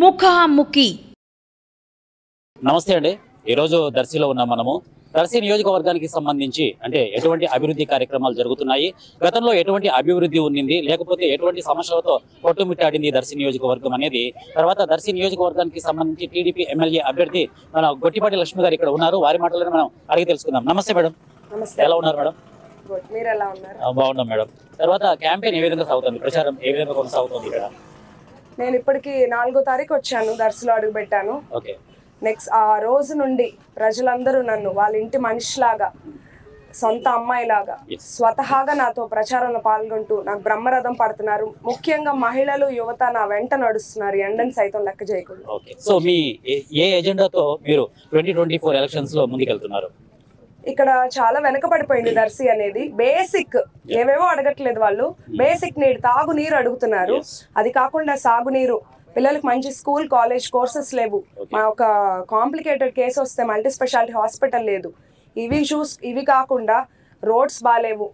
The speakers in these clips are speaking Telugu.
ముఖాముఖి. నమస్తే అండి. ఈరోజు దర్శిలో ఉన్నాం మనము. దర్శి నియోజకవర్గానికి సంబంధించి అంటే ఎటువంటి అభివృద్ధి కార్యక్రమాలు జరుగుతున్నాయి, గతంలో ఎటువంటి అభివృద్ధి ఉన్నింది, లేకపోతే ఎటువంటి సమస్యలతో కొట్టుమిట్టాడింది దర్శి నియోజకవర్గం అనేది, తర్వాత దర్శి నియోజకవర్గానికి సంబంధించి టీడీపీ ఎమ్మెల్యే అభ్యర్థి మన గొట్టిపాటి లక్ష్మి గారు ఇక్కడ ఉన్నారు. వారి మాటలను మనం అడిగి తెలుసుకుందాం. నమస్తే మేడం. నమస్తే. ఎలా ఉన్నారు మేడం? మీరు ఎలా ఉన్నారు? బాగున్నాం మేడం. తర్వాత క్యాంపెయిన్ ఏ విధంగా సాగుతుంది, ప్రచారం ఏ విధంగా కొనసాగుతుంది ఇక్కడ? నేను ఇప్పటికి 4వ తారీఖు వచ్చాను, దర్శిలో అడుగు పెట్టాను. ఓకే. నెక్స్ట్ ఆ రోజు నుండి ప్రజలందరూ నన్ను వాళ్ళ ఇంటి మనిషిలాగా, సొంత అమ్మాయిలాగా స్వతహాగా నాతో ప్రచారంలో పాల్గొంటూ నాకు బ్రహ్మరథం పడుతున్నారు. ముఖ్యంగా మహిళలు, యువత నా వెంట నడుస్తున్నారు, ఎండని సైతం లెక్క చేయకుండా. ఓకే. సో మీ ఏ ఎజెండాతో మీరు 2024 ఎలక్షన్స్ లో ముందుకెళ్తున్నారు? ఇక్కడ చాలా వెనకబడిపోయింది దర్శి అనేది. బేసిక్ ఏవేవో అడగట్లేదు వాళ్ళు, బేసిక్ నీడ్ తాగునీరు అడుగుతున్నారు. అది కాకుండా సాగునీరు, పిల్లలకు మంచి స్కూల్ కాలేజ్ కోర్సెస్ లేవు. మా ఒక కాంప్లికేటెడ్ కేసు వస్తే మల్టీ స్పెషాలిటీ హాస్పిటల్ లేదు. ఇవి కాకుండా రోడ్స్ బాగాలేవు.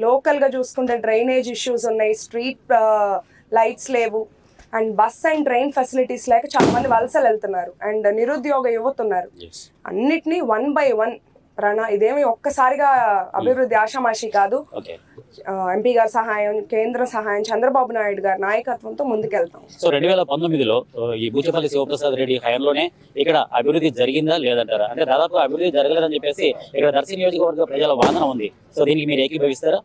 లోకల్ గా చూసుకుంటే డ్రైనేజ్ ఇష్యూస్ ఉన్నాయి, స్ట్రీట్ లైట్స్ లేవు, and bus and train facilities లేక చాలా మంది వలసలు వెళ్తున్నారు, అండ్ నిరుద్యోగ యువత ఉన్నారు. అన్నిటినీ 1 by 1 ఇదేమి ఒక్కసారిగా అభివృద్ధి ఆషామాషి కాదు. ఎంపీ గారి సహాయం, కేంద్ర సహాయం, చంద్రబాబు నాయుడు గారి నాయకత్వంతో ముందుకెళ్తాం. సో 2019లో ఈ బూచపల్లి శివప్రసాద్ రెడ్డి హయాంలోనే ఇక్కడ అభివృద్ధి జరిగిందా లేదంటారా? అంటే దాదాపు అభివృద్ధి జరగలేదని చెప్పేసి ఇక్కడ దర్శి నియోజకవర్గ ప్రజల వాదన ఉంది. సో దీనికి మీరు ఏకీభవిస్తారా?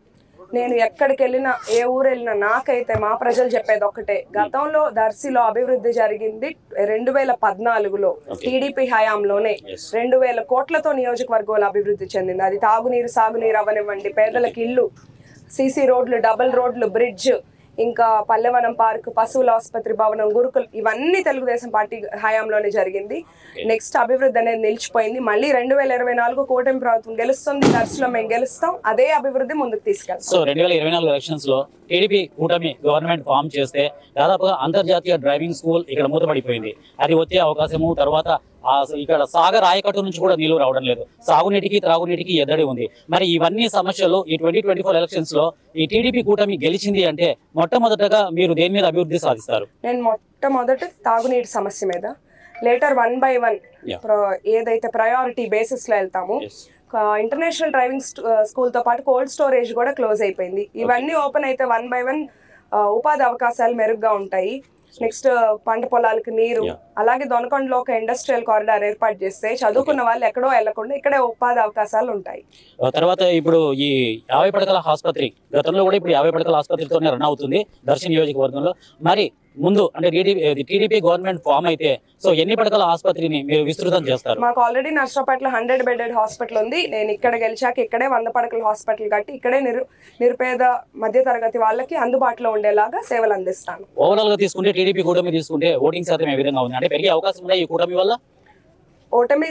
నేను ఎక్కడికి వెళ్ళినా, ఏ ఊరు వెళ్ళినా నాకైతే మా ప్రజలు చెప్పేది ఒక్కటే, గతంలో దర్శిలో అభివృద్ధి జరిగింది 2014లో టీడీపీ హయాంలోనే. 2000 కోట్లతో నియోజకవర్గంలో అభివృద్ధి చెందింది. అది తాగునీరు, సాగునీరు అవనివ్వండి, పేదలకు ఇల్లు, సీసీ రోడ్లు, డబుల్ రోడ్లు, బ్రిడ్జ్, ఇంకా పల్లెవనం పార్క్, పశువుల ఆసుపత్రి భవనం, గురుకులు, ఇవన్నీ తెలుగుదేశం పార్టీ హయాంలోనే జరిగింది. నెక్స్ట్ అభివృద్ధి అనేది నిలిచిపోయింది. మళ్ళీ 2024 కూటమి ప్రభుత్వం గెలుస్తుంది, దర్శిలో మేము గెలుస్తాం, అదే అభివృద్ధి ముందుకు తీసుకెళ్తాం. సో 2024 ఎలక్షన్స్ లో టీడీపీ కూటమి గవర్నమెంట్ ఫామ్ చేస్తే దాదాపుగా అంతర్జాతీయ డ్రైవింగ్ స్కూల్ ఇక్కడ మూతపడిపోయింది. అది వచ్చే అవకాశము, తర్వాత ఇక్కడ సాగర్ ఆయకట్టు నుంచి కూడా నీళ్లు రావడం లేదు, సాగునీటికి త్రాగునీటికి ఎద్దడి ఉంది. మరి ఇవన్నీ సమస్యలు ఈ 2024 ఎలక్షన్స్ లో ఈ టీడీపీ కూటమి గెలిచింది అంటే మొట్టమొదటగా మీరు దేని మీద అభివృద్ధి సాధిస్తారు? నేను మొట్టమొదట తాగునీటి సమస్య మీద, లేటర్ 1 by 1 ఏదైతే ప్రయారిటీ బేసిస్ లో వెళ్తాము. ఇంటర్నేషనల్ డ్రైవింగ్ స్కూల్ తో పాటు కోల్డ్ స్టోరేజ్ కూడా క్లోజ్ అయిపోయింది. ఇవన్నీ ఓపెన్ అయితే 1 by 1 ఉపాధి అవకాశాలు మెరుగ్గా ఉంటాయి. నెక్స్ట్ పంట పొలాలకు నీరు, అలాగే దొనకొండలో ఒక ఇండస్ట్రియల్ కారిడార్ ఏర్పాటు చేస్తే చదువుకున్న వాళ్ళు ఎక్కడో వెళ్లకుండా ఇక్కడే ఉపాధి అవకాశాలు ఉంటాయి. తర్వాత ఇప్పుడు ఈ 50 పడకల ఆసుపత్రి, గతంలో కూడా ఇప్పుడు 50 పడకల ఆసుపత్రితోనే రన్ అవుతుంది దర్శి నియోజకవర్గంలో. మరి ముందు అంటే టీడీపీ గవర్నమెంట్ ఫామ్ అయితే సో ఎన్ని పడకల ఆసుపత్రిని మీరు విస్తృతం చేస్తారు? మాకు ఆల్రెడీ నర్సరావుపేటలో 100 bedded హాస్పిటల్ ఉంది. నేను ఇక్కడ గెలిచాక ఇక్కడే 100 పడకల హాస్పిటల్ కట్టి ఇక్కడే నిరుపేద మధ్య తరగతి వాళ్ళకి అందుబాటులో ఉండేలాగా సేవలు అందిస్తాను. ఓవరాల్ గా తీసుకుంటే టీడీపీ కూటమి తీసుకుంటే ఓటింగ్ శాతం ఏ విధంగా ఉంది, అంటే పెరిగే అవకాశం ఉందా ఈ కూటమి వల్ల? ఓటమి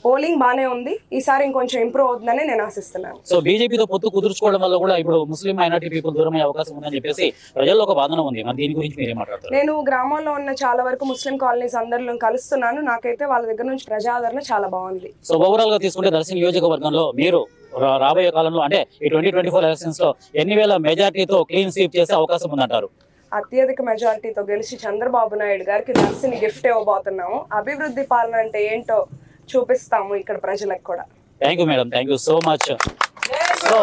పోలింగ్ బానే ఉంది, ఈసారి ఇంకొంచెం ఇంప్రూవ్ అవుతుందని నేను ఆశిస్తున్నాను. సో బీజేపీతో పొత్తు కుదుర్చుకోవడం వల్ల కూడా ఇప్పుడు ముస్లిం మైనారిటీ పీపుల్ దూరం అయ్యే అవకాశం ఉందని చెప్పేసి ప్రజల్లో ఒక వాదన ఉంది. మరి దీని గురించి మీరు ఏం మాట్లాడతారు? నేను గ్రామంలో ఉన్న చాలా వరకు ముస్లిం కాలనీస్ అందరిలో కలుస్తున్నాను. నాకైతే వాళ్ళ దగ్గర నుంచి ప్రజాదరణ చాలా బాగుంది. సో ఓవరాల్ గా తీసుకుంటే దర్శి నియోజకవర్గంలో మీరు రాబోయే కాలంలో అంటే ఈ 2024 ఎలక్షన్స్ లో ఎన్ని వేల మెజార్టీతో క్లీన్ స్వీప్ చేసే అవకాశం ఉందంటారు? అత్యధిక మెజారిటీతో గెలిచి చంద్రబాబు నాయుడు గారికి దర్శిని గిఫ్ట్ ఇవ్వబోతున్నాము. అభివృద్ధి పాలన అంటే ఏంటో చూపిస్తాము ఇక్కడ ప్రజలకు కూడా. Thank you madam, thank you so much. So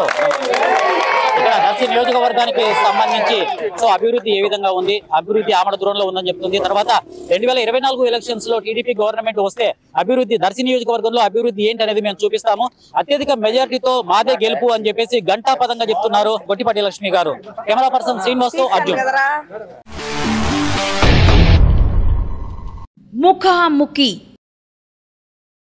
ఇక్కడ దర్శి నియోజకవర్గానికి సంబంధించి సో అభివృద్ధి ఏ విధంగా ఉంది, అభివృద్ధి ఆమడ దూరంలో ఉందని చెప్తుంది. తర్వాత 2024 ఎలక్షన్స్ లో టీడీపీ గవర్నమెంట్ వస్తే అభివృద్ధి దర్శి నియోజకవర్గంలో అభివృద్ధి ఏంటి అనేది మేము చూపిస్తాము, అత్యధిక మెజారిటీతో మాదే గెలుపు అని చెప్పేసి ఘంటాపదంగా చెప్తున్నారు గొట్టిపాటి లక్ష్మి గారు. కెమెరా పర్సన్ శ్రీనివాస్ తో అర్జున్. ముఖాముఖి.